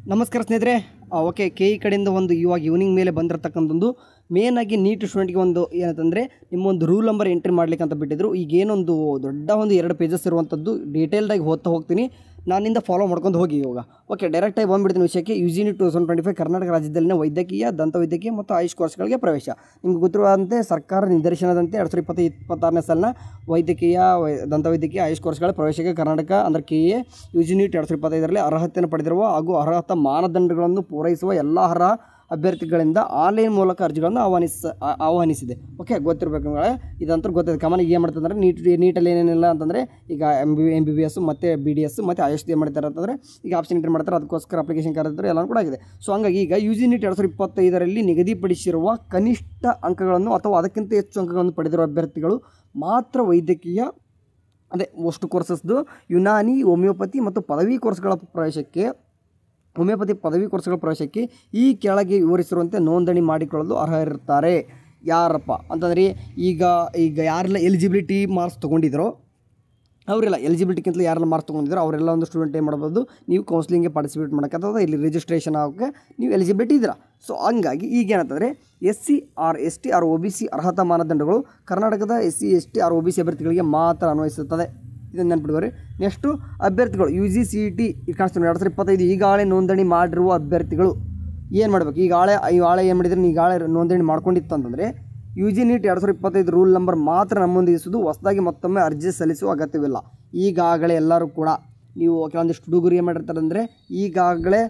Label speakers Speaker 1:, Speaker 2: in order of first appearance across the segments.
Speaker 1: ನಮಸ್ಕಾರ ಸ್ನೇಹಿತರೆ. Okay, K E ಕಡೆಯಿಂದ ಒಂದು ಇವಾಗ ಈವ್ನಿಂಗ್ ಮೇಲೆ ಬಂದಿರತಕ್ಕಂಥದ್ದು ಮೇನಾಗಿ ನೀಟ್ ಸ್ಟೂಡೆಂಟ್ಗೆ ಒಂದು ಏನಂತಂದರೆ ನಿಮ್ಮೊಂದು ರೂಲ್ ನಂಬರ್ ಎಂಟ್ರಿ ಮಾಡ್ಲಿಕ್ಕೆ ಅಂತ ಬಿಟ್ಟಿದ್ರು. ಈಗ ಏನೊಂದು ದೊಡ್ಡ ಒಂದು 2 ಪೇಜಸ್ ಇರುವಂಥದ್ದು ಡೀಟೇಲ್ಡಾಗಿ ಓದ್ತಾ ಹೋಗ್ತೀನಿ, ನಾನಿಂದ ಫಾಲೋ ಮಾಡ್ಕೊಂಡು ಹೋಗಿ. ಇವಾಗ ಓಕೆ, ಡೈರೆಕ್ಟಾಗಿ ಬಂದುಬಿಡ್ತೀನಿ ವಿಷಯಕ್ಕೆ. UGNET 2025 ಕರ್ನಾಟಕ ರಾಜ್ಯದಲ್ಲಿನ ವೈದ್ಯಕೀಯ, ದಂತವೈದ್ಯಕೀಯ ಮತ್ತು ಆಯುಷ್ ಕೋರ್ಸ್ಗಳಿಗೆ ಪ್ರವೇಶ. ನಿಮಗೆ ಗೊತ್ತಿರುವಂತೆ ಸರ್ಕಾರ ನಿರ್ದೇಶನದಂತೆ 2025-26ನೇ ಸಾಲಿನ ವೈದ್ಯಕೀಯ, ದಂತವೈದ್ಯಕೀಯ, ಆಯುಷ್ ಕೋರ್ಸ್ಗಳ ಪ್ರವೇಶಕ್ಕೆ ಕರ್ನಾಟಕ ಅಂದರೆ KA UGNET 2025ರಲ್ಲಿ ಅರ್ಹತೆಯನ್ನು ಪಡೆದಿರುವ ಹಾಗೂ ಅರ್ಹತಾ ಮಾನದಂಡಗಳನ್ನು ಪೂರೈಸುವ ಎಲ್ಲ ಅರ್ಹ ಅಭ್ಯರ್ಥಿಗಳಿಂದ ಆನ್ಲೈನ್ ಮೂಲಕ ಅರ್ಜಿಗಳನ್ನು ಆಹ್ವಾನಿಸಿದೆ. ಓಕೆ, ಗೊತ್ತಿರಬೇಕು, ಇದಂತೂ ಗೊತ್ತಿದೆ. ಕಾಮನ್ ಏನು ಮಾಡ್ತಾರೆ ಅಂದರೆ ನೀಟಲ್ಲಿ ಏನೇನಿಲ್ಲ ಅಂತಂದರೆ ಈಗ MBBS ಮತ್ತು BDS ಮತ್ತು ಆಯುಷ್ ಏನು ಮಾಡ್ತಾರೆ ಅಂತಂದರೆ ಈಗ ಆಪ್ಷನ್ ಎಂಟ್ರಿ ಮಾಡ್ತಾರೆ, ಅದಕ್ಕೋಸ್ಕರ ಅಪ್ಲಿಕೇಶನ್ ಕರೆದಿದ್ದಾರೆ, ಎಲ್ಲನೂ ಕೂಡ ಆಗಿದೆ. ಸೊ ಹಂಗಾಗಿ ಈಗ UGNET 2025ರಲ್ಲಿ ನಿಗದಿಪಡಿಸಿರುವ ಕನಿಷ್ಠ ಅಂಕಗಳನ್ನು ಅಥವಾ ಅದಕ್ಕಿಂತ ಹೆಚ್ಚು ಅಂಕಗಳನ್ನು ಪಡೆದಿರುವ ಅಭ್ಯರ್ಥಿಗಳು ಮಾತ್ರ ವೈದ್ಯಕೀಯ ಅಷ್ಟು ಕೋರ್ಸಸ್ದು ಯುನಾನಿ, ಹೋಮಿಯೋಪತಿ ಮತ್ತು ಪದವಿ ಕೋರ್ಸ್ಗಳ ಪ್ರವೇಶಕ್ಕೆ ಈ ಕೆಳಗೆ ವಿವರಿಸಿರುವಂತೆ ನೋಂದಣಿ ಮಾಡಿಕೊಳ್ಳಲು ಅರ್ಹರಿರ್ತಾರೆ. ಯಾರಪ್ಪ ಅಂತಂದರೆ ಈಗ ಯಾರೆಲ್ಲ ಎಲಿಜಿಬಿಲಿಟಿ ಮಾರ್ಕ್ಸ್ ತೊಗೊಂಡಿದ್ರೋ ಅವರೆಲ್ಲ, ಎಲಿಜಿಬಿಲಿಟಿಗಿಂತಲೂ ಯಾರೆಲ್ಲ ಮಾರ್ಕ್ಸ್ ತೊಗೊಂಡಿದ್ರು ಅವರೆಲ್ಲ ಒಂದು ಸ್ಟೂಡೆಂಟ್ ಏನು ಮಾಡ್ಬೋದು, ನೀವು ಕೌನ್ಸಿಲಿಂಗ್ಗೆ ಪಾರ್ಟಿಸಿಪೇಟ್ ಮಾಡೋಕ್ಕೆ ಅಥವಾ ಇಲ್ಲಿ ರಿಜಿಸ್ಟ್ರೇಷನ್ ಆಗೋಕ್ಕೆ ನೀವು ಎಲಿಜಿಬಿಲಿಟಿ ಇದ್ದೀರಾ. ಸೊ ಹಂಗಾಗಿ ಈಗ ಏನಂತಂದರೆ SC or ST or OBC ಅರ್ಹತಾ ಮಾನದಂಡಗಳು ಕರ್ನಾಟಕದ SC ST or OBC ಅಭ್ಯರ್ಥಿಗಳಿಗೆ ಮಾತ್ರ ಅನ್ವಯಿಸುತ್ತದೆ. ಇದನ್ನು ನೆನಪಿಡುವರಿ. ನೆಕ್ಸ್ಟು ಅಭ್ಯರ್ಥಿಗಳು UGCET ಕಾಣಿಸ್ತಾರೆ 2025 ಈಗಾಗಲೇ ನೋಂದಣಿ ಮಾಡಿರುವ ಅಭ್ಯರ್ಥಿಗಳು ಏನು ಮಾಡಬೇಕು, ಈಗಾಗಲೇ ಏನು ಮಾಡಿದ್ರೆ ಈಗಾಗಲೇ ನೋಂದಣಿ ಮಾಡ್ಕೊಂಡಿತ್ತು ಅಂತಂದರೆ UGNET 2025 ರೂಲ್ ನಂಬರ್ ಮಾತ್ರ ನಮೂದಿಸುವುದು, ಹೊಸದಾಗಿ ಮತ್ತೊಮ್ಮೆ ಅರ್ಜಿ ಸಲ್ಲಿಸುವ ಅಗತ್ಯವಿಲ್ಲ. ಈಗಾಗಲೇ ಎಲ್ಲರೂ ಕೂಡ ನೀವು ಕೆಲವೊಂದಿಷ್ಟು ಹುಡುಗರು ಏನು ಮಾಡಿರ್ತಾರೆ ಅಂದರೆ ಈಗಾಗಲೇ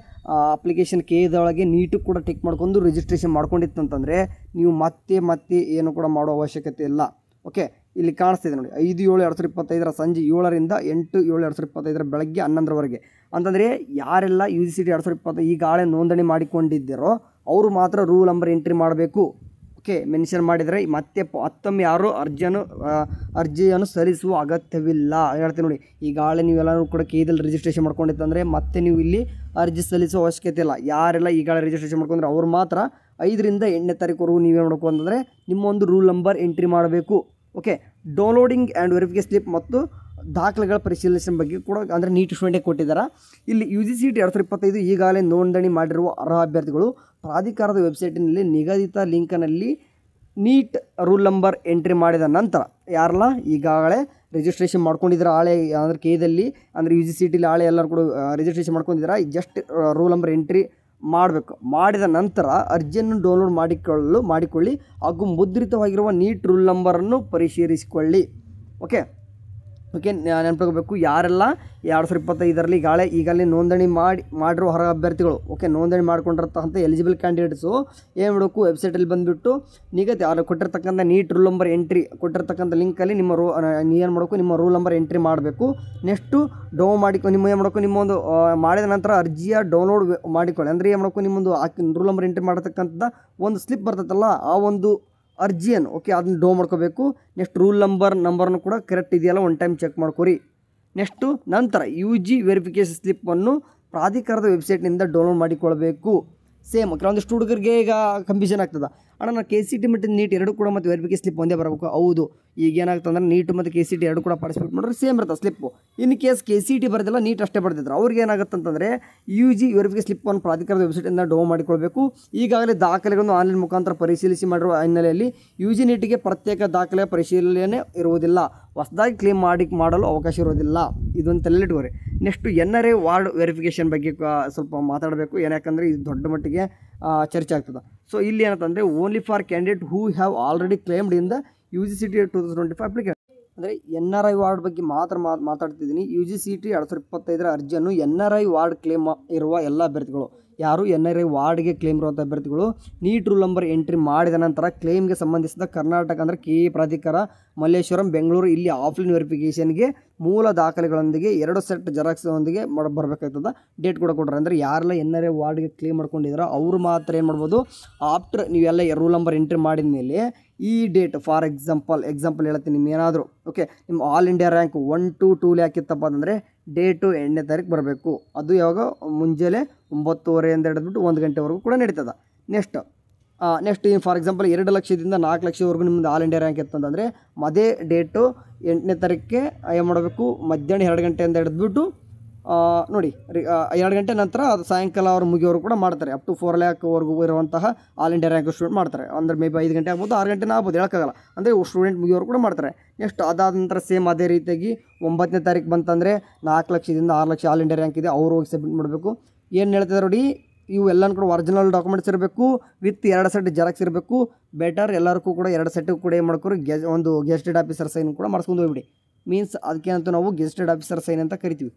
Speaker 1: ಅಪ್ಲಿಕೇಶನ್ KEದೊಳಗೆ ನೀಟು ಕೂಡ ಟಿಕ್ ಮಾಡ್ಕೊಂಡು ರಿಜಿಸ್ಟ್ರೇಷನ್ ಮಾಡ್ಕೊಂಡಿತ್ತು ಅಂತಂದರೆ ನೀವು ಮತ್ತೆ ಏನು ಕೂಡ ಮಾಡೋ ಅವಶ್ಯಕತೆ ಇಲ್ಲ. ಓಕೆ, ಇಲ್ಲಿ ಕಾಣಿಸ್ತಿದೆ ನೋಡಿ, 5/7/2025 ಸಂಜೆ 7ರಿಂದ 8/7/2025 ಬೆಳಗ್ಗೆ 11ರವರೆಗೆ ಅಂತಂದರೆ ಯಾರೆಲ್ಲ UGCET 2025 ಈಗಾಗಲೇ ನೋಂದಣಿ ಮಾಡಿಕೊಂಡಿದ್ದೀರೋ ಅವರು ಮಾತ್ರ ರೂಲ್ ನಂಬರ್ ಎಂಟ್ರಿ ಮಾಡಬೇಕು. ಓಕೆ, ಮೆನ್ಷನ್ ಮಾಡಿದರೆ ಮತ್ತೊಮ್ಮೆ ಯಾರು ಅರ್ಜಿಯನ್ನು ಸಲ್ಲಿಸುವ ಅಗತ್ಯವಿಲ್ಲ. ಹೇಳ್ತೀನಿ ನೋಡಿ, ಈಗಾಗಲೇ ನೀವೆಲ್ಲರೂ ಕೂಡ KEದಲ್ಲಿ ರಿಜಿಸ್ಟ್ರೇಷನ್ ಮಾಡ್ಕೊಂಡಿತ್ತಂದರೆ ಮತ್ತೆ ನೀವು ಇಲ್ಲಿ ಅರ್ಜಿ ಸಲ್ಲಿಸುವ ಅವಶ್ಯಕತೆ ಇಲ್ಲ. ಯಾರೆಲ್ಲ ಈಗಾಗಲೇ ರಿಜಿಸ್ಟ್ರೇಷನ್ ಮಾಡ್ಕೊಂಡ್ರೆ ಅವ್ರು ಮಾತ್ರ 5ರಿಂದ 8ನೇ ತಾರೀಕುವರೆಗೂ ನೀವೇ ಮಾಡಬೇಕು ಅಂತಂದರೆ ನಿಮ್ಮೊಂದು ರೂಲ್ ನಂಬರ್ ಎಂಟ್ರಿ ಮಾಡಬೇಕು. Okay, downloading and verification slip ಮತ್ತು ದಾಖಲೆಗಳ ಪರಿಶೀಲನೆ ಬಗ್ಗೆ ಕೂಡ ಅಂದರೆ ನೀಟ್ ಸ್ಟೂಡೆಂಟ್ಗೆ ಕೊಟ್ಟಿದ್ದಾರೆ. ಇಲ್ಲಿ UGCET 2025 ಈಗಾಗಲೇ ನೋಂದಣಿ ಮಾಡಿರುವ ಅರ್ಹ ಅಭ್ಯರ್ಥಿಗಳು ಪ್ರಾಧಿಕಾರದ ವೆಬ್ಸೈಟಿನಲ್ಲಿ ನಿಗದಿತ ಲಿಂಕ್ನಲ್ಲಿ ನೀಟ್ ರೂಲ್ ನಂಬರ್ ಎಂಟ್ರಿ ಮಾಡಿದ ನಂತರ ಯಾರೆಲ್ಲ ಈಗಾಗಲೇ ರಿಜಿಸ್ಟ್ರೇಷನ್ ಮಾಡ್ಕೊಂಡಿದ್ದಾರೆ ಆಳೆ ಅಂದರೆ KEದಲ್ಲಿ ಅಂದರೆ UGCETಲಿ ಆಳೆ ಎಲ್ಲರೂ ಕೂಡ ರಿಜಿಸ್ಟ್ರೇಷನ್ ಮಾಡ್ಕೊಂಡಿದ್ದಾರೆ, ಜಸ್ಟ್ ರೂಲ್ ನಂಬರ್ ಎಂಟ್ರಿ ಮಾಡಬೇಕು. ಮಾಡಿದ ನಂತರ ಅರ್ಜಿಯನ್ನು ಡೌನ್ಲೋಡ್ ಮಾಡಿಕೊಳ್ಳಿ ಹಾಗೂ ಮುದ್ರಿತವಾಗಿರುವ ನೀಟ್ ರೂಲ್ ನಂಬರನ್ನು ಪರಿಶೀಲಿಸಿಕೊಳ್ಳಿ. ಓಕೆ, ನೆನಪಿಡಬೇಕು, ಯಾರೆಲ್ಲ 2025ರಲ್ಲಿ ಈಗಾಗಲೇ ನೋಂದಣಿ ಮಾಡಿರುವ ಅರ್ಹ ಅಭ್ಯರ್ಥಿಗಳು, ಓಕೆ, ನೋಂದಣಿ ಮಾಡ್ಕೊಂಡಿರ್ತಕ್ಕಂಥ ಎಲಿಜಿಬಲ್ ಕ್ಯಾಂಡಿಡೇಟ್ಸು ಏನು ಮಾಡಬೇಕು, ವೆಬ್ಸೈಟಲ್ಲಿ ಬಂದುಬಿಟ್ಟು ನಿಗದಿ ಅವ್ರು ಕೊಟ್ಟಿರ್ತಕ್ಕಂಥ ನೀಟ್ ರೂಲ್ ನಂಬರ್ ಎಂಟ್ರಿ ಕೊಟ್ಟಿರ್ತಕ್ಕಂಥ ಲಿಂಕಲ್ಲಿ ನಿಮ್ಮ ಏನು ಮಾಡಬೇಕು, ನಿಮ್ಮ ರೂಲ್ ನಂಬರ್ ಎಂಟ್ರಿ ಮಾಡಬೇಕು. ನೆಕ್ಸ್ಟು ನಿಮ್ಮ ಏನು ಮಾಡಬೇಕು, ನಿಮ್ಮೊಂದು ಮಾಡಿದ ನಂತರ ಅರ್ಜಿಯ ಡೌನ್ಲೋಡ್ ಮಾಡಿಕೊಳ್ಳಿ. ಅಂದರೆ ಏನು ಮಾಡಬೇಕು, ನಿಮ್ಮೊಂದು ರೂಲ್ ನಂಬರ್ ಎಂಟ್ರಿ ಮಾಡತಕ್ಕಂಥ ಒಂದು ಸ್ಲಿಪ್ ಬರ್ತೈತಲ್ಲ ಆ ಒಂದು ಅರ್ಜಿಯನ್ನು ಅದನ್ನು ಡೌನ್ ಮಾಡ್ಕೋಬೇಕು. ನೆಕ್ಸ್ಟ್ ರೂಲ್ ನಂಬರ್ನು ಕೂಡ ಕರೆಕ್ಟ್ ಇದೆಯಲ್ಲ ಒಂದು ಟೈಮ್ ಚೆಕ್ ಮಾಡ್ಕೊರಿ. ನೆಕ್ಸ್ಟು ನಂತರ UG ವೆರಿಫಿಕೇಷನ್ ಸ್ಲಿಪ್ಪನ್ನು ಪ್ರಾಧಿಕಾರದ ವೆಬ್ಸೈಟ್ನಿಂದ ಡೌನ್ಲೋಡ್ ಮಾಡಿಕೊಳ್ಬೇಕು. ಸೇಮ್ ಕೆಲವೊಂದಿಷ್ಟು ಹುಡುಗರಿಗೆ ಈಗ ಕನ್ಫ್ಯೂಷನ್ ಆಗ್ತದೆ, ಅಣ್ಣ ನಾನು KCET ಮತ್ತು ನೀಟ್ ಎರಡು ಕೂಡ ಮತ್ತು ವೆರಿಫಿಕೇಷನ್ ಸ್ಲಿಪ್ ಒಂದೇ ಬರಬೇಕು. ಹೌದು, ಈಗ ಏನಾಗ್ತದೆ ಅಂದರೆ ನೀಟ್ ಮತ್ತು KCET ಎರಡು ಕೂಡ ಪಾರ್ಟಿಸಿಪೇಟ್ ಮಾಡಿದ್ರೆ ಸೇಮ್ ಇರ್ತದೆ ಸ್ಲಿಪ್ಪು. ಇನ್ ಕೇಸ್ KCET ಬರೋದಿಲ್ಲ, ನೀಟ್ ಅಷ್ಟೇ ಬರ್ತಿದ್ರು, ಅವ್ರಿಗೆ ಏನಾಗುತ್ತೆ ಅಂತಂದರೆ UG ವೆರಿಫಿಕೇಷನ್ ಸ್ಲಿಪ್ಪನ್ನು ಪ್ರಾಧಿಕಾರದ ವೆಬ್ಸೈಟಿಂದ ಡೌನ್ ಮಾಡಿಕೊಳ್ಬೇಕು. ಈಗಾಗಲೇ ದಾಖಲೆಗಳನ್ನು ಆನ್ಲೈನ್ ಮುಖಾಂತರ ಪರಿಶೀಲಿಸಿ ಮಾಡಿರುವ ಹಿನ್ನೆಲೆಯಲ್ಲಿ UGNETಗೆ ಪ್ರತ್ಯೇಕ ದಾಖಲೆ ಪರಿಶೀಲನೆ ಇರುವುದಿಲ್ಲ, ಹೊಸದಾಗಿ ಕ್ಲೇಮ್ ಮಾಡಲು ಅವಕಾಶ ಇರೋದಿಲ್ಲ. ಇದೊಂದು ತಲೆಲಿಟ್ಕೋರಿ. ನೆಕ್ಸ್ಟು NRI ವಾರ್ಡ್ ವೆರಿಫಿಕೇಷನ್ ಬಗ್ಗೆ ಸ್ವಲ್ಪ ಮಾತಾಡಬೇಕು, ಯಾಕಂದರೆ ಇದು ದೊಡ್ಡ ಮಟ್ಟಿಗೆ ಚರ್ಚೆ ಆಗ್ತದೆ. ಸೊ ಇಲ್ಲಿ ಏನಂತಂದರೆ only for candidate who have already claimed in the UGCET 2025 application. ಅಂದರೆ NRI ವಾರ್ಡ್ ಬಗ್ಗೆ ಮಾತ್ರ ಮಾತಾಡ್ತಿದ್ದೀನಿ. UGCET 2025 ಅರ್ಜಿಯನ್ನು NRI ವಾರ್ಡ್ ಕ್ಲೇಮ್ ಇರುವ ಎಲ್ಲ ಅಭ್ಯರ್ಥಿಗಳು, ಯಾರು NRI ವಾರ್ಡ್ಗೆ ಕ್ಲೇಮ್ ಇರುವಂಥ ಅಭ್ಯರ್ಥಿಗಳು ನೀಟ್ ರೂಲ್ ನಂಬರ್ ಎಂಟ್ರಿ ಮಾಡಿದ ನಂತರ ಕ್ಲೇಮ್ಗೆ ಸಂಬಂಧಿಸಿದ ಕರ್ನಾಟಕ ಅಂದರೆ KE ಪ್ರಾಧಿಕಾರ ಮಲ್ಲೇಶ್ವರಂ, ಬೆಂಗಳೂರು ಇಲ್ಲಿ ಆಫ್ಲೈನ್ ವೆರಿಫಿಕೇಷನ್ಗೆ ಮೂಲ ದಾಖಲೆಗಳೊಂದಿಗೆ 2 ಸೆಟ್ ಜೆರಾಕ್ಸ್ನೊಂದಿಗೆ ಮಾಡಬೇಕಾಗ್ತದೆ. ಡೇಟ್ ಕೂಡ ಕೊಡ್ತಾರೆ. ಅಂದರೆ ಯಾರೆಲ್ಲ NRI ವಾರ್ಡ್ಗೆ ಕ್ಲೇಮ್ ಮಾಡ್ಕೊಂಡಿದ್ದಾರೋ ಅವರು ಮಾತ್ರ ಏನು ಮಾಡ್ಬೋದು, ಆಫ್ಟರ್ ನೀವೆಲ್ಲ ರೂಲ್ ನಂಬರ್ ಎಂಟ್ರಿ ಮಾಡಿದ ಮೇಲೆ ಈ ಡೇಟ್ ಫಾರ್ ಎಕ್ಸಾಂಪಲ್ ಹೇಳ್ತೀನಿ, ನಿಮ್ಮೇನಾದರೂ ಓಕೆ ನಿಮ್ಮ ಆಲ್ ಇಂಡಿಯಾ ರ್ಯಾಂಕ್ 1 to 2 ಹಾಕಿತ್ತಪ್ಪ ಅಂತಂದರೆ ಡೇಟು 8ನೇ ತಾರೀಕು ಬರಬೇಕು. ಅದು ಯಾವಾಗ ಮುಂಜಾನೆ 9:30 ಹಿಡಿದ್ಬಿಟ್ಟು 1 ಗಂಟೆವರೆಗೂ ಕೂಡ ನಡೀತದೆ. ನೆಕ್ಸ್ಟ್ ಫಾರ್ ಎಕ್ಸಾಂಪಲ್ 2 ಲಕ್ಷದಿಂದ 4 ಲಕ್ಷವರೆಗೂ ನಿಮ್ಮದು ಆಲ್ ಇಂಡಿಯಾ ರ್ಯಾಂಕ್ ಇತ್ತಂತಂದರೆ ಅದೇ ಡೇಟು 8ನೇ ತಾರೀಕಿಗೆ ಏನು ಮಾಡಬೇಕು, ಮಧ್ಯಾಹ್ನ 2 ಗಂಟೆಯಿಂದ ಹಿಡಿದ್ಬಿಟ್ಟು ನೋಡಿ 2 ಗಂಟೆ ನಂತರ ಅದು ಸಾಯಂಕಾಲ ಅವ್ರು ಮುಗಿಯೋರು ಕೂಡ ಮಾಡ್ತಾರೆ. ಅಪ್ ಟು 4 ಲ್ಯಾಕ್ವರೆಗೂ ಇರುವಂತಹ ಆಲ್ ಇಂಡಿಯಾ ರ್ಯಾಂಕ್ ಸ್ಟೂಡೆಂಟ್ ಮಾಡ್ತಾರೆ. ಅಂದರೆ ಮೇ ಬಿ 5 ಗಂಟೆ ಆಗ್ಬೋದು, 6 ಗಂಟೆನೇ ಆಗ್ಬೋದು, ಹೇಳೋಕ್ಕಾಗಲ್ಲ. ಅಂದರೆ ಸ್ಟೂಡೆಂಟ್ ಮುಗಿಯೋರು ಕೂಡ ಮಾಡ್ತಾರೆ. ನೆಕ್ಸ್ಟ್ ಅದಾದ ನಂತರ ಸೇಮ್ ಅದೇ ರೀತಿಯಾಗಿ 9ನೇ ತಾರೀಕು ಬಂತಂದರೆ 4 ಲಕ್ಷದಿಂದ 6 ಲಕ್ಷ ಆಲ್ ಇಂಡಿಯಾ ರ್ಯಾಂಕ್ ಇದೆ, ಅವರು ಹೋಗಿ ಸಬ್ಮಿಟ್ ಮಾಡಬೇಕು. ಏನು ಹೇಳ್ತಿದ್ದಾರೆ ನೋಡಿ, ಇವು ಎಲ್ಲನೂ ಕೂಡ ಒರಿಜಿನಲ್ ಡಾಕ್ಯುಮೆಂಟ್ಸ್ ಇರಬೇಕು, ವಿತ್ 2 ಸೆಟ್ ಜೆರಾಕ್ಸ್ ಇರಬೇಕು. ಬೆಟರ್ ಎಲ್ಲರಿಗೂ ಕೂಡ 2 ಸೆಟ್ ಕೂಡ ಏನು ಮಾಡ್ಕೊರಿ, ಒಂದು ಗೆಜೆಟೆಡ್ ಆಫೀಸರ್ ಸೈನ್ ಕೂಡ ಮಾಡಿಸ್ಕೊಂಡು ಹೋಗ್ಬಿಡಿ. ಮೀನ್ಸ್ ಅದಕ್ಕೇನಂತ ನಾವು ಗೆಜೆಟೆಡ್ ಆಫೀಸರ್ ಸೈನ್ ಅಂತ ಕರಿತೀವಿ.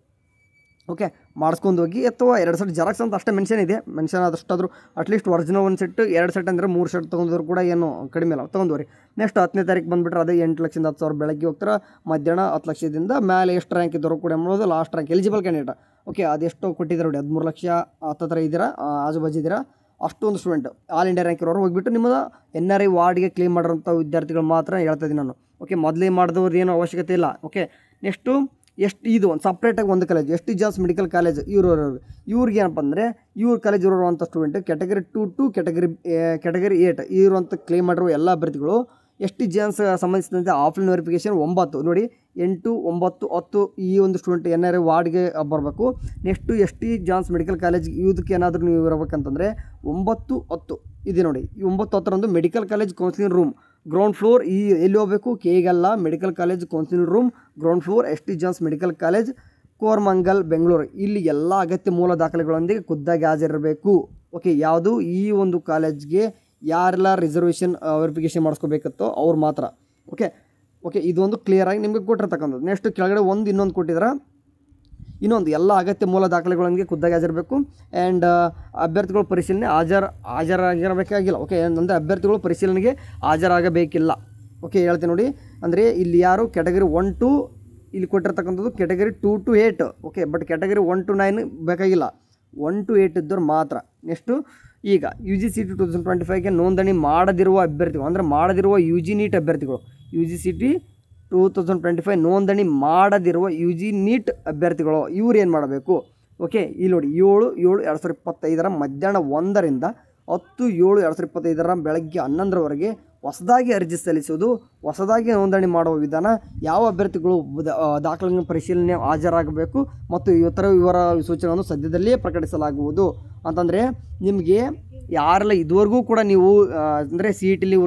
Speaker 1: ಓಕೆ, ಮಾಡಿಸ್ಕೊಂಡು ಹೋಗಿ, ಅಥವಾ 2 ಸೆಟ್ ಜೆರಾಕ್ಸ್ ಅಂತ ಅಷ್ಟೇ ಮೆನ್ಷನ್ ಇದೆ. ಮೆನ್ಷನ್ ಆದಷ್ಟಾದರೂ ಅಟ್ಲೀಸ್ಟ್ ಒರಿಜಿನಲ್ 1 ಸೆಟ್, 2 ಸೆಟ್ ಅಂದರೆ 3 ಸೆಟ್ ತೊಗೊಂಡ್ರು ಕೂಡ ಏನು ಕಡಿಮೆ ಇಲ್ಲ, ತೊಗೊಂಡ್ರಿ. ನೆಕ್ಸ್ಟ್ 10ನೇ ತಾರೀಕು ಬಂದುಬಿಟ್ರೆ ಅದೇ 8 ಲಕ್ಷದಿಂದ 10,000 ಬೆಳಗ್ಗೆ ಹೋಗ್ತಾರೆ. ಮಧ್ಯಾಹ್ನ 10 ಲಕ್ಷದಿಂದ ಮೇಲೆ ಎಷ್ಟು ರ್ಯಾಂಕ್ ಇದ್ದವರು ಕೂಡ ಮಾಡೋದು last rank eligible candidate. Okay, ಅದೆಷ್ಟು ಕೊಟ್ಟಿದ್ದಾರೆ ನೋಡಿ, 13 ಲಕ್ಷ ಹತ್ತತ್ರ ಇದ್ದೀರಾ, ಆಜುಬಾಜು ಇದ್ದೀರಾ, ಅಷ್ಟೊಂದು ಸ್ಟೂಡೆಂಟ್ ಆಲ್ ಇಂಡಿಯಾ ರ್ಯಾಂಕ್ ಇರೋರು ಹೋಗಿಬಿಟ್ಟು ನಿಮ್ಮದು NRI ವಾರ್ಡ್ಗೆ ಕ್ಲೇಮ್ ಮಾಡಿರೋಂಥ ವಿದ್ಯಾರ್ಥಿಗಳು ಮಾತ್ರ ಹೇಳ್ತಾ ಇದ್ದೀನಿ ನಾನು. ಓಕೆ, ಮೊದಲೇ ಮಾಡಿದವ್ರದ್ದು ಏನೂ ಅವಶ್ಯಕತೆ ಇಲ್ಲ. ಓಕೆ, ನೆಕ್ಸ್ಟು ಇದು ಒಂದು ಸಪ್ರೇಟಾಗಿ ಒಂದು college, ST John's medical college ಇವ್ರಿಗೆ ಏನಪ್ಪ ಅಂದರೆ, ಇವ್ರ ಕಾಲೇಜ್ ಇರುವಂಥ ಸ್ಟೂಡೆಂಟ್ ಕ್ಯಾಟಗರಿ 2 ಟು ಕ್ಯಾಟಗರಿ 8 ಇರುವಂಥ ಕ್ಲೇಮ್ ಮಾಡಿರೋ ಎಲ್ಲ ಅಭ್ಯರ್ಥಿಗಳು ST ಜಾನ್ಸ್ ಸಂಬಂಧಿಸಿದಂತೆ ಆಫ್ಲೈನ್ ವೆರಿಫಿಕೇಷನ್ 9 ನೋಡಿ 8, 9, 10 ಈ ಒಂದು ಸ್ಟೂಡೆಂಟ್ NRI ವಾರ್ಡ್ಗೆ ಬರಬೇಕು. Next ST John's medical college ಇದಕ್ಕೆ ಏನಾದರೂ ನೀವು ಇರಬೇಕಂತಂದರೆ 9, 10 ಇದೆ ನೋಡಿ. ಈ 9, 10ರಂದು medical college counselling room ground floor ಎಲ್ಲಿ ಹೋಗಬೇಕು, ಕೇಗಲ್ಲ medical college counselling room ground floor ST John's medical college Koramangala Bengaluru. ಇಲ್ಲಿ ಎಲ್ಲ ಅಗತ್ಯ ಮೂಲ ದಾಖಲೆಗಳೊಂದಿಗೆ ಖುದ್ದಾಗಿ ಹಾಜರಿರಬೇಕು. ಓಕೆ, ಯಾವುದು ಈ ಒಂದು ಕಾಲೇಜ್ಗೆ ಯಾರೆಲ್ಲ ರಿಸರ್ವೇಷನ್ ವೆರಿಫಿಕೇಷನ್ ಮಾಡಿಸ್ಕೋಬೇಕತ್ತೋ ಅವ್ರು ಮಾತ್ರ. ಓಕೆ, ಇದೊಂದು ಕ್ಲಿಯರಾಗಿ ನಿಮಗೆ ಕೊಟ್ಟಿರ್ತಕ್ಕಂಥದ್ದು. ನೆಕ್ಸ್ಟ್ ಕೆಳಗಡೆ ಇನ್ನೊಂದು ಕೊಟ್ಟಿದ್ದಾರೆ, ಇನ್ನೊಂದು ಎಲ್ಲ ಅಗತ್ಯ ಮೂಲ ದಾಖಲೆಗಳೊಂದಿಗೆ ಖುದ್ದಾಗಿ ಹಾಜರಿರಬೇಕು. ಆ್ಯಂಡ್ ಅಭ್ಯರ್ಥಿಗಳು ಪರಿಶೀಲನೆ ಹಾಜರಾಗಿರಬೇಕಾಗಿಲ್ಲ. ಓಕೆ, ಅಂದರೆ ಅಭ್ಯರ್ಥಿಗಳು ಪರಿಶೀಲನೆಗೆ ಹಾಜರಾಗಬೇಕಿಲ್ಲ. ಓಕೆ, ಹೇಳ್ತೀನಿ ನೋಡಿ, ಅಂದರೆ ಇಲ್ಲಿ ಯಾರು ಕ್ಯಾಟಗರಿ 1 to ಇಲ್ಲಿ ಕೊಟ್ಟಿರ್ತಕ್ಕಂಥದ್ದು category 2 to 8. Okay, but category 1 to 9 ಬೇಕಾಗಿಲ್ಲ, 1 to 8 ಇದ್ದವ್ರು ಮಾತ್ರ. ನೆಕ್ಸ್ಟು ಈಗ UGCET 2025ಗೆ ನೋಂದಣಿ ಮಾಡದಿರುವ ಅಭ್ಯರ್ಥಿಗಳು, ಅಂದರೆ ಮಾಡದಿರುವ UG NEET ಅಭ್ಯರ್ಥಿಗಳು, UGCET 2025 ನೋಂದಣಿ ಮಾಡದಿರುವ UG NEET ಅಭ್ಯರ್ಥಿಗಳು ಇವ್ರು ಏನು ಮಾಡಬೇಕು? ಓಕೆ, ಇಲ್ಲಿ ನೋಡಿ 7/7/2025 ಮಧ್ಯಾಹ್ನ 1ರಿಂದ 10/7/2025 ಬೆಳಗ್ಗೆ 11ರವರೆಗೆ ಹೊಸದಾಗಿ ಅರ್ಜಿ ಸಲ್ಲಿಸುವುದು, ಹೊಸದಾಗಿ ನೋಂದಣಿ ಮಾಡುವ ವಿಧಾನ, ಯಾವ ಅಭ್ಯರ್ಥಿಗಳು ದಾಖಲೆಗಳ ಪರಿಶೀಲನೆ ಹಾಜರಾಗಬೇಕು ಮತ್ತು ಇತರ ವಿವರ ಸೂಚನೆಯನ್ನು ಸದ್ಯದಲ್ಲಿಯೇ ಪ್ರಕಟಿಸಲಾಗುವುದು. ಅಂತಂದರೆ ನಿಮಗೆ ಯಾರೆಲ್ಲ ಇದುವರೆಗೂ ಕೂಡ ನೀವು ಅಂದರೆ CET ನೀವು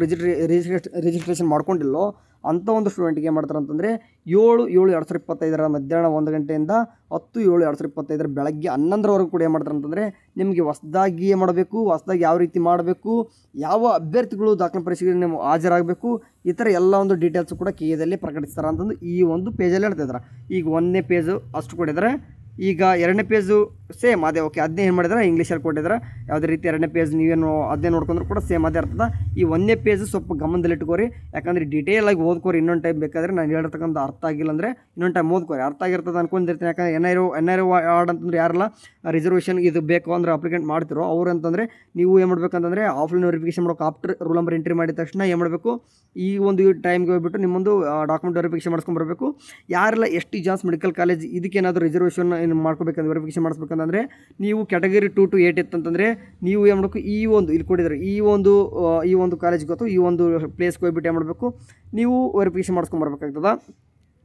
Speaker 1: ರಿಜಿಸ್ಟ್ರೇಷನ್ ಮಾಡ್ಕೊಂಡಿಲ್ಲೋ ಅಂಥ ಒಂದು ಸ್ಟೂಡೆಂಟ್ಗೆ ಏನು ಮಾಡ್ತಾರೆ ಅಂತಂದರೆ 7/7/2025 ಮಧ್ಯಾಹ್ನ 1 ಗಂಟೆಯಿಂದ 10/7/2025 ಬೆಳಗ್ಗೆ 11ರವರೆಗೂ ಕೂಡ ಏನು ಮಾಡ್ತಾರೆ ಅಂತಂದರೆ ನಿಮಗೆ ಹೊಸದಾಗಿ ಏನು ಮಾಡಬೇಕು, ಹೊಸದಾಗಿ ಯಾವ ರೀತಿ ಮಾಡಬೇಕು, ಯಾವ ಅಭ್ಯರ್ಥಿಗಳು ದಾಖಲೆ ಪರಿಶೀಲನೆ ಹಾಜರಾಗಬೇಕು, ಈ ಥರ ಎಲ್ಲ ಒಂದು ಡೀಟೇಲ್ಸು ಕೂಡ KA ಪ್ರಕಟಿಸ್ತಾರೆ ಅಂತಂದು ಈ ಒಂದು ಪೇಜಲ್ಲಿ ಹೇಳ್ತಿದ್ದಾರೆ. ಈಗ 1ನೇ ಪೇಜು ಅಷ್ಟು ಕೊಟ್ಟಿದ್ದಾರೆ. ಈಗ 2ನೇ ಪೇಜು ಸೇಮ್ ಅದೇ. ಓಕೆ, ಅದನ್ನೇ ಏನು ಮಾಡಿದ್ರೆ ಇಂಗ್ಲೀಷಲ್ಲಿ ಕೊಟ್ಟಿದ್ದಾರೆ. ಯಾವುದೇ ರೀತಿ 2ನೇ ಪೇಜ್ ನೀವೇನು ಅದನ್ನೇ ನೋಡ್ಕೊಂಡ್ರು ಕೂಡ ಸೇಮ್ ಅದೇ ಇರ್ತದೆ. ಈ 1ನೇ ಪೇಜು ಸ್ವಲ್ಪ ಗಮನದಲ್ಲಿಟ್ಕೋರಿ, ಯಾಕಂದರೆ ಡೀಟೇಲಾಗಿ ಓದ್ಕೋರಿ. ಇನ್ನೊಂದು ಟೈಮ್ ಬೇಕಾದರೆ ನಾನು ಹೇಳಿರ್ತಕ್ಕಂಥ ಅರ್ಥ ಆಗಿಲ್ಲ ಅಂದರೆ ಇನ್ನೊಂದು ಟೈಮ್ ಓದ್ಕೋರಿ. ಅರ್ಥ ಆಗಿರ್ತದೆ ಅನ್ಕೊಂಡಿರ್ತೀನಿ. ಯಾಕಂದರೆ NRI ವಾರ್ಡ್ ಅಂತಂದರೆ ಯಾರೆಲ್ಲ ರಿಸರ್ವೇಷನ್ ಇದು ಬೇಕು ಅಂದರೆ ಅಪ್ಲಿಕೆಂಟ್ ಮಾಡ್ತಿರೋ ಅವ್ರು ಅಂತಂದರೆ ನೀವು ಏನು ಮಾಡಬೇಕಂತಂದರೆ ಆಫ್ಲೈನ್ ವೆರಿಫಿಕೇಷನ್ ಮಾಡೋಕೆ ಆಫ್ಟರ್ ರೂಲ್ ನಂಬರ್ ಎಂಟ್ರಿ ಮಾಡಿದ ತಕ್ಷಣ ಏನು ಮಾಡಬೇಕು, ಈ ಒಂದು ಟೈಮ್ಗೆ ಹೋಗ್ಬಿಟ್ಟು ನಿಮ್ಮೊಂದು ಡಾಕ್ಯುಮೆಂಟ್ ವೆರಿಫಿಕೇಷನ್ ಮಾಡ್ಸ್ಕೊಂಬರ್ಬೇಕು. ಯಾರೆಲ್ಲ ST ಜಾನ್ಸ್ ಮೆಡಿಕಲ್ ಕಾಲೇಜ್ ಇದಕ್ಕೇನಾದರೂ ರಿಸರ್ವೇಷನ್ ಏನು ಮಾಡ್ಕೋಬೇಕಂದ್ರೆ ವೆರಿಫಿಕೇಷನ್ ಮಾಡಿಸ್ಬೇಕಂತಂದರೆ ನೀವು ಕ್ಯಾಟಗರಿ 2 to 8 ಇತ್ತಂತಂದರೆ ನೀವು ಏನು ಮಾಡಬೇಕು, ಈ ಒಂದು ಇಲ್ಲಿ ಕೊಟ್ಟಿದ್ದಾರೆ ಈ ಒಂದು ಕಾಲೇಜ್ ಗೊತ್ತು, ಈ ಒಂದು ಪ್ಲೇಸ್ಗೆ ಹೋಗ್ಬಿಟ್ಟು ಏನು ಮಾಡಬೇಕು, ನೀವು ವೆರಿಫಿಕೇಷನ್ ಮಾಡಿಸ್ಕೊಂಬರ್ಬೇಕಾಗ್ತದೆ.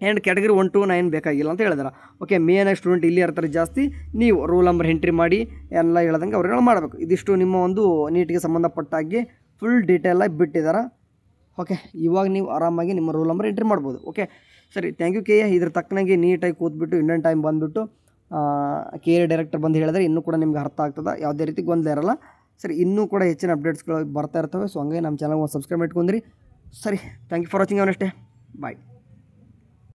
Speaker 1: ಆ್ಯಂಡ್ ಕ್ಯಾಟಗರಿ 1 to 9 ಬೇಕಾಗಿಲ್ಲ ಅಂತ ಹೇಳಿದಾರೆ. ಓಕೆ, ಮೇನಾಗಿ ಸ್ಟೂಡೆಂಟ್ ಇಲ್ಲಿ ಇರ್ತಾರೆ ಜಾಸ್ತಿ, ನೀವು ರೂಲ್ ನಂಬರ್ ಎಂಟ್ರಿ ಮಾಡಿ ಎಲ್ಲ ಹೇಳ್ದಂಗೆ ಅವ್ರಿಗೆ ಮಾಡಬೇಕು. ಇದಿಷ್ಟು ನಿಮ್ಮ ಒಂದು ನೀಟ್ಗೆ ಸಂಬಂಧಪಟ್ಟಾಗಿ ಫುಲ್ ಡೀಟೇಲಾಗಿ ಬಿಟ್ಟಿದ್ದಾರೆ. ಓಕೆ, ಇವಾಗ ನೀವು ಆರಾಮಾಗಿ ನಿಮ್ಮ ರೂಲ್ ನಂಬರ್ ಎಂಟ್ರಿ ಮಾಡ್ಬೋದು. ಓಕೆ, ಸರಿ, ಥ್ಯಾಂಕ್ ಯು KA. ಇದ್ರ ತಕ್ಕನಾಗಿ ನೀಟಾಗಿ ಕೂತ್ಬಿಟ್ಟು ಇನ್ನೊಂದು ಟೈಮ್ ಬಂದುಬಿಟ್ಟು KA ಡೈರೆಕ್ಟರ್ ಬಂದು ಹೇಳಿದ್ರೆ ಇನ್ನೂ ಕೂಡ ನಿಮ್ಗೆ ಅರ್ಥ ಆಗ್ತದೆ, ಯಾವುದೇ ರೀತಿ ಗೊಂದಲ ಇರಲ್ಲ. ಸರಿ, ಇನ್ನೂ ಕೂಡ ಹೆಚ್ಚಿನ ಅಪ್ಡೇಟ್ಸ್ಗಳು ಬರ್ತಾ ಇರ್ತವೆ. ಸೊ ಹಂಗಾಗಿ ನಮ್ಮ ಚಾನಲ್ಗೆ ಒಂದು ಸಬ್ಸ್ಕ್ರೈಬ್ ಇಟ್ಕೊಂಡ್ರಿ. ಸರಿ, ಥ್ಯಾಂಕ್ ಯು ಫಾರ್ ವಾಚಿಂಗ್. ಅವನಷ್ಟೇ, ಬಾಯ್.